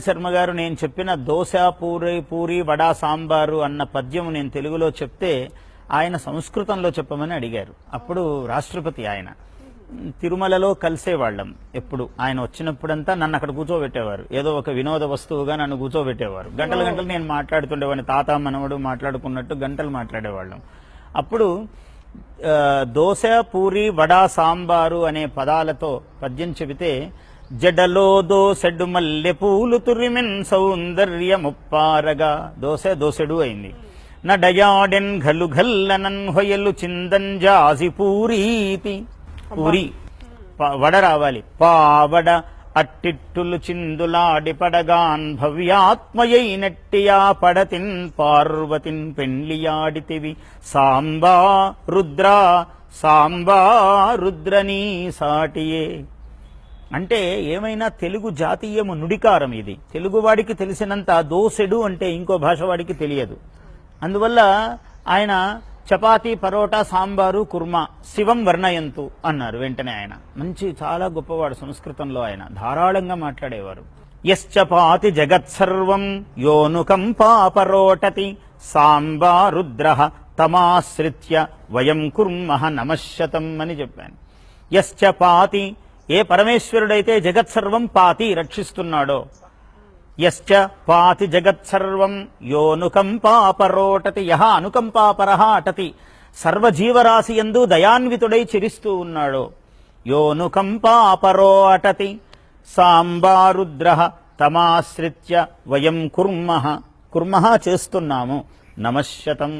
శర్మ గారు నేను చెప్పిన దోశ పూరి వడ సాంబారు అన్న పద్యం నేను తెలుగులో చెప్తే ఆయన సంస్కృతంలో చెప్పమని అడిగారు. అప్పుడు రాష్ట్రపతి ఆయన తిరుమలలో కలిసేవాళ్ళం. ఎప్పుడు ఆయన వచ్చినప్పుడంతా నన్ను అక్కడ కూర్చోబెట్టేవారు. ఏదో ఒక వినోద వస్తువుగా నన్ను కూర్చోబెట్టేవారు. గంటలు గంటలు నేను మాట్లాడుతుండేవాడిని. తాత మనవడు మాట్లాడుకున్నట్టు గంటలు మాట్లాడేవాళ్ళం. అప్పుడు దోశ పూరి వడ సాంబారు అనే పదాలతో పద్యం చెబితే జడలో దోసెడు మల్లె పూలు తురిమెన్ సౌందర్యముప్పారగా దోసెడు అయింది. నడయాడెన్ ఘలు ఘల్లనన్ హొయలు చిందంజాసి పూరీతి పూరి వడ రావాలి. పావడ అట్టిట్టులు చిందులాడి పడగాన్ భవ్యాత్మయై నెట్టియా పడతిన్ పార్వతిన్ పెండ్లియాడితివి సాంబా రుద్రనీ సాటియే. అంటే ఏమైనా తెలుగు జాతీయము నుడికారం ఇది. తెలుగువాడికి తెలిసినంత దోసెడు అంటే ఇంకో భాష వాడికి తెలియదు. అందువల్ల ఆయన చపాతీ పరోటా సాంబారు కుర్మా శివం వర్ణయంతు అన్నారు. వెంటనే ఆయన మంచి చాలా గొప్పవాడు. సంస్కృతంలో ఆయన ధారాళంగా మాట్లాడేవారు. యశ్చపాతి జగత్సర్వం యోనుకంపాపరోటతి సాంబా రుద్ర తమాశ్రిత్య వయం కుర్మః నమశ్శతం అని చెప్పాను. యశ్చపాతి ఏ పరమేశ్వరుడైతే జగత్సర్వం పాతి రక్షిస్తున్నాడో, యశ్చ పాతి జగత్సర్వం యోనుకంపాపరోటతి యహ అనుకంపాపరః అటతి సర్వజీవరాశి యందు దయాన్వితుడై చిరిస్తూ ఉన్నాడో యోనుకంపాపరో అటతి సాంబారుద్రః తమాశ్రిత్య వయం కుర్మః చేస్తున్నాము నమశ్శతం.